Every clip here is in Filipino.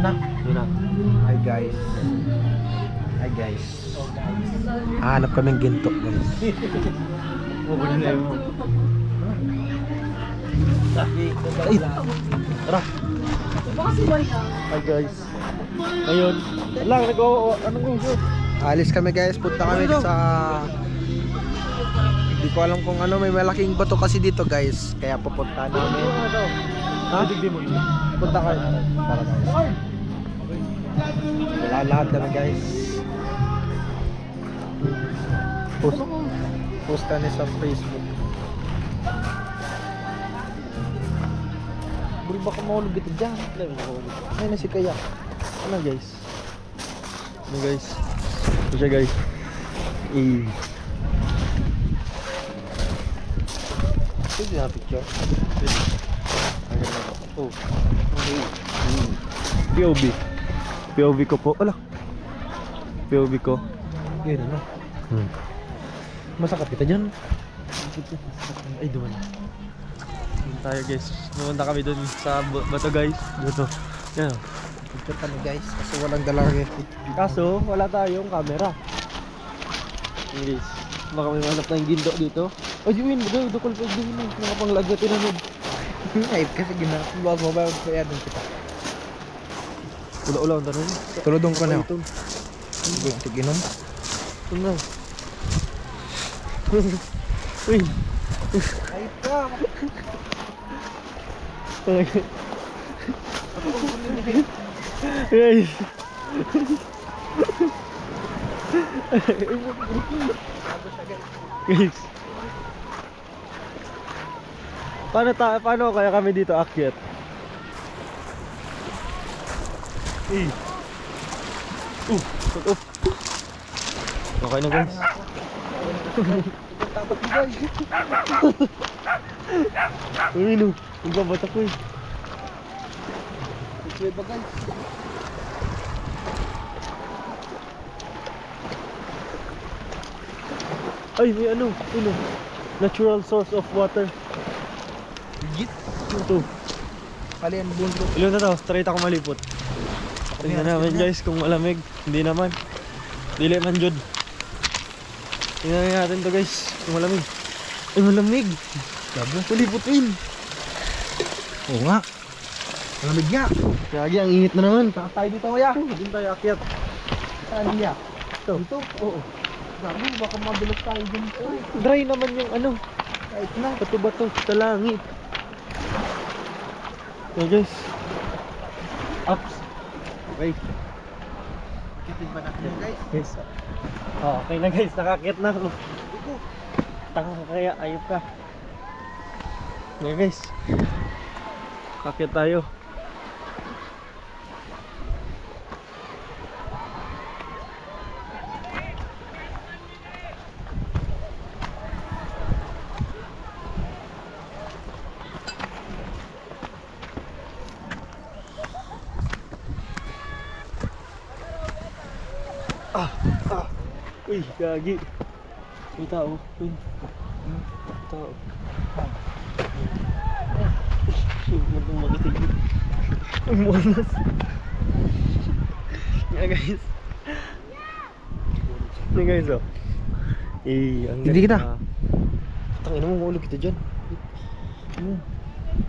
na. Yun na. Hi guys. Hi guys. Hanap kaming ginto guys. Mabuli na yun. Ay, Tara. Hi guys. Ngayon. Lang, anong shoot? alis kami guys. Punta kami sa... Hindi ko alam kung ano. May malaking bato kasi dito guys. Kaya pupunta namin. Ha? Digdi mo. Punta kayo. Para guys. Wala lahat kami guys. Post kami sa Facebook. Buri baka mahulog ito dyan. Ay na si Kaya. Ano guys? Ano guys? Ito siya guys. Pwede na picture. Oh. POV. POV ko po. Ala. POV ko. Yun ano. Masakit kita dyan. Ay, duman. Doon tayo guys. Pumunta kami dun sa bato guys. Bato. Yan. Picture kami guys. Kasi walang dala kami. Kaso, wala tayong camera. Guys. Baka may manap tayong gindo dito. Ay, Juwin. Dukol pa din mo. Nakapanglagat tinanod. Ay, kasi ginagawa mo ba kaya doon kita. Ula-ula ang tanong. Tulodong ko na. Ito. Ginom. Ito na. Uy. Ay pa. Guys. Guys. Paano kaya kami dito akyat? Okay na guys. Uy no, ang babata ko eh. Picture ba guys? Ay, may ano, natural source of water. Legit. Ito. Pali ang bundok. Ilan na daw, straight ako malipot. Tingnan namin guys kung malamig. Hindi naman. Dili man jud. Tingnan natin to guys kung malamig. Ay, malamig. Labo. Malipot win. Oo nga. Malamig nga. Kaya ang init na naman. Saan tayo dito kaya? Doon tayo akyat. Saan niya? Ito. Dito? Oo. Sabi, baka mabilos tayo dito. Dry naman yung ano. Kahit na. Bato-bato sa langit. Okay guys. Ups. Okay. Kitid ba natin guys? Guys. Oh, okay na guys. Nakakit na ako. Tanga ka kaya. Ayop ka. Okay guys. Kakit tayo. Uy, gagi. May tao. Uy. Tao. Huwag mong makitigil. Ang monas. Yeah guys. Yan guys oh. Ang Hindi kita. Tangina mo, mahulog kita dyan.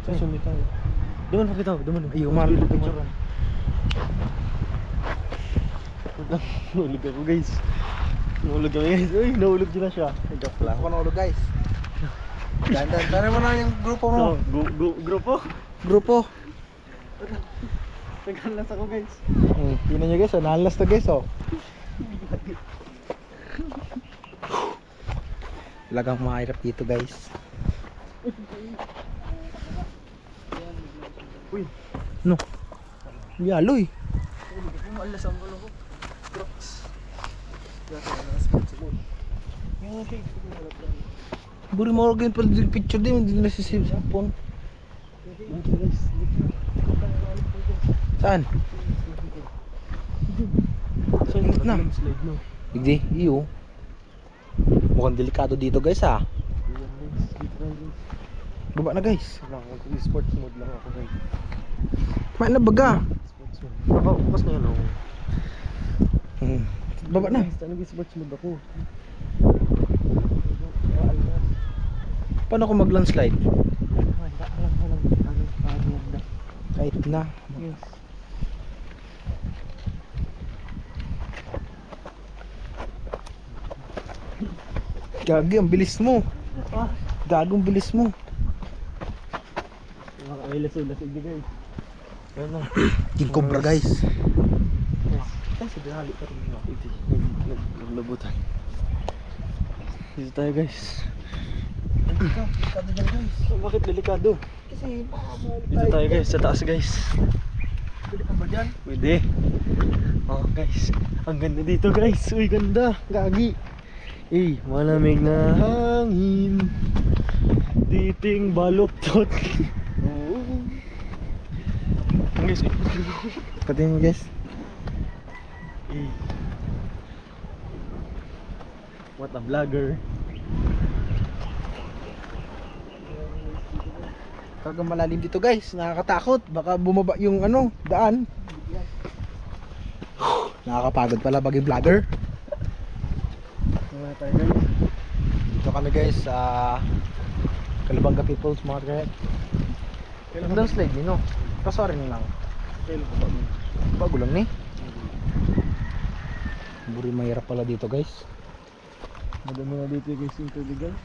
Saan sumit tayo? Duman pa kita. Duman. Ay, umarap Duman. picture. Nahulog ako guys. Nahulog kami guys. Uy, nahulog din na siya. Joke lang. Ako na ulo guys. Dandan. Tara mo na yung grupo mo. Grupo? Grupo. Nagkalas ako guys. Tingnan nyo guys. Nalas to guys oh. Talagang mahirap dito guys. Uy. No. Yaloy. Umalas ang gulo ko. Crocs. Buri mo organ pala yung picture din. Hindi na sisave sa phone. Saan? Saan na? Slide no. Hindi. Iyo. Mukhang delikado dito guys ha. Baba na guys. Sports mode lang ako guys. Kumain na baga. Sports mode. Nakaupas na yun, oh. Baba na. Nag-sports mode ako. Paano kung mag-landslide? Kahit na. Yes. Gagi, ang bilis mo. Gagong bilis mo. Nakakailas-ulas hindi guys. Ayun na. King Cobra guys. Ay, sa dinali pa rin. Naglabutan. Dito tayo guys. Delikado dyan guys. Bakit delikado? Kasi Dito tayo guys, sa taas guys. pwede ka ba dyan? Pwede. Oh guys, ang ganda dito guys. Uy, ganda. Gagi. Eh, malamig na hangin. Titing baluktot. Oo. Ang guys, Pati mo guys. eh. What a vlogger. Kagang malalim dito guys. Nakakatakot. Baka bumaba yung ano, daan. Nakakapagod pala pag yung vlogger. Wala tayo guys. Dito kami guys sa Kalabanga People's Market. Ang down slide ni no? Kaso rin lang. Kailan ko ba? Bago lang ni. Buri mahirap pala dito guys. Madami na dito guys yung tubig guys.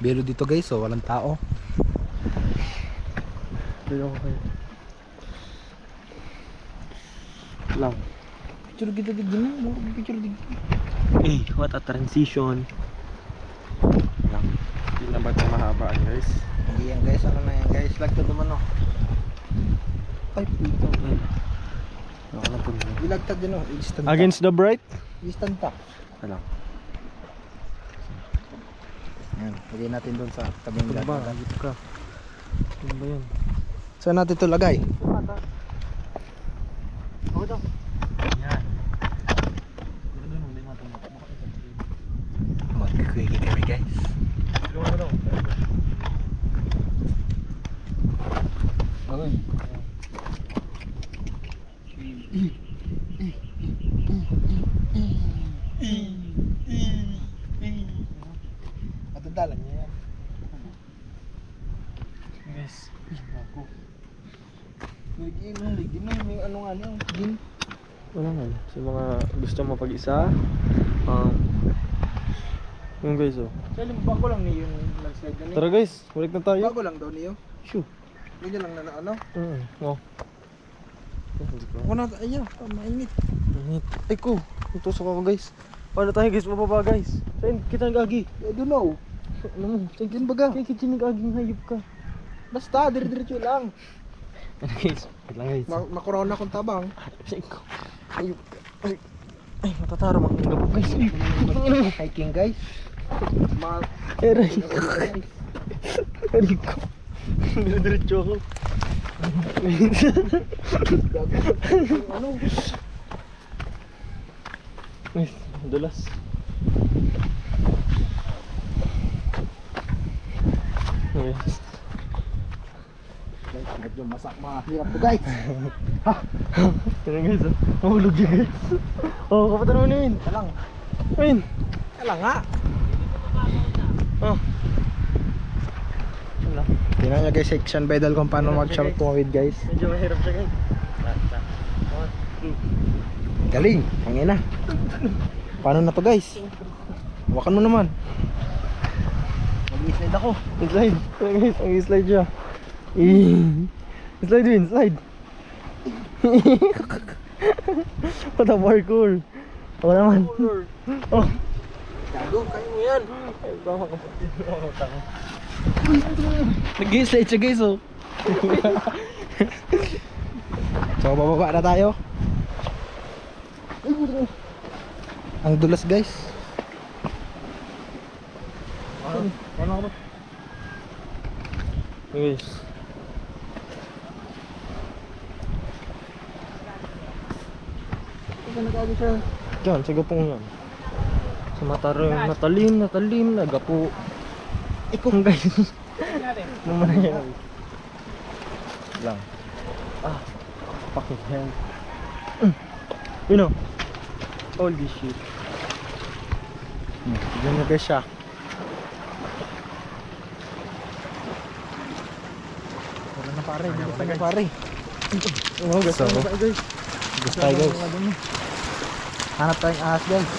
Belo dito guys, so walang tao. Pero ako kayo. Lang. Picture kita dito na, picture dito. Eh, what a transition. Lang. Hindi na ba ito mahaba guys? Hindi yan guys, ano na yan guys, lagtad naman no. Ay puto. Ako na po. Ilagtad din no, instant tap. Against the bright? Instant tap. Alam. Yan, lagay natin doon sa tabing Ano ba? dagat. Dito ka. Ano ba yan? Saan natin ito lagay? Ako daw. Yan. Dito doon, hindi matang. Mag-quickie kami guys. Doon ako daw. Okay. Matanda lang yan. Guys. Ako. Ligin mo, may ano nga niya, gin. Wala nga. Sa mga gusto mapag-isa. Yung guys oh. Kailan bago lang niyo yung landslide na niyo? Tara guys, balik na tayo. Bago lang daw niyo. Shoo. Ganyan lang na ano. Oh. Ako na, ayaw, mainit. Init. Ay ko, tutusok ako guys. Paano tayo guys, mababa guys. Saan kita nag-agi? I don't know. Ano mo? Tingin baga. Kaya kita nag-aging hayop ka. Basta, dire-diretso lang. Ano guys? Wait lang guys. Makorona kung tabang. Saan ko? Hayop ka. Ay, matataro mga gabok guys. Hiking guys. Aray ko. Aray ko. Dire-diretso ako. Ano? Guys, dulas. Guys. Guys, medyo mahirap to guys. Kaya guys, mahulog siya guys. Oh, kapatan mo na yun. Talang. Ayun. Talang nga. Oh. Wala. Tingnan nyo guys, section by Dal kung paano mag-short tumawid guys. Medyo mahirap siya guys. Galing, hangin na. Paano na to guys? Hawakan mo naman. Mag-slide ako. Slide. Kaya guys, ang slide siya. Slide win, slide. What a parkour. Ako naman. Oh. Gago, kaya mo yan. Ay, tama kapatid. Tama. Nag-slide siya guys oh. So bababa na tayo. Ang dulas guys. Paano ako ba? Guys. Diyan, sa gapong yan. Sa matalim, nagapo. Ikong guys. Naman na yan. Lang. Ah, pakit yan. You know. Holy shit. Diyan na guys siya. Wala na pare, hindi pa na pare. Oh, guys. So, Guys. gusto tayo guys. Hanap tayong ahas guys.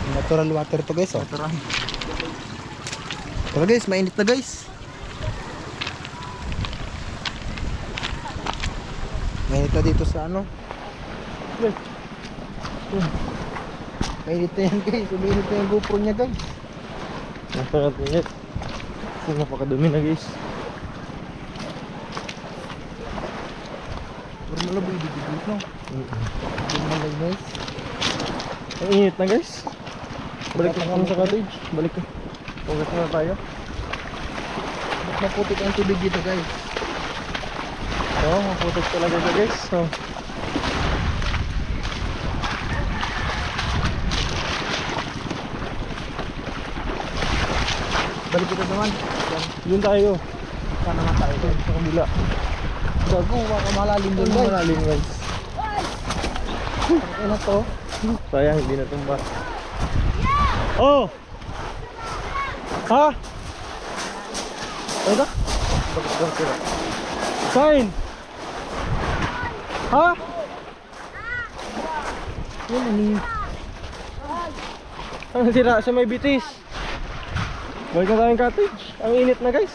Natural water to guys oh. Natural. Tara guys, mainit na guys. Mainit na dito sa ano. Mainit na yan guys, uminit na yung GoPro niya guys. Napakatinit. Napakadumi na guys. Pero malabo yung bibigit no. Hindi mo lang guys. Ang init na guys. Balik na kami sa cottage. Balik na. Ugat na tayo. Mas maputik ang tubig dito guys. Oo, maputik talaga siya guys. So, Balik kita naman. yun tayo. Saan naman tayo guys? Sa kabila. Gago, baka malalim doon guys. Malalim guys. Ano to? Sayang, hindi na tumba. Oh! Ha? Ano? Sign! Ha? Yan ani. Ang sira sa may bitis. Balik na tayong cottage. Ang init na guys.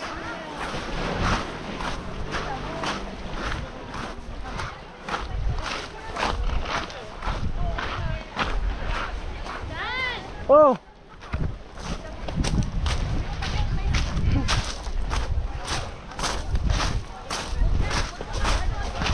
Oh!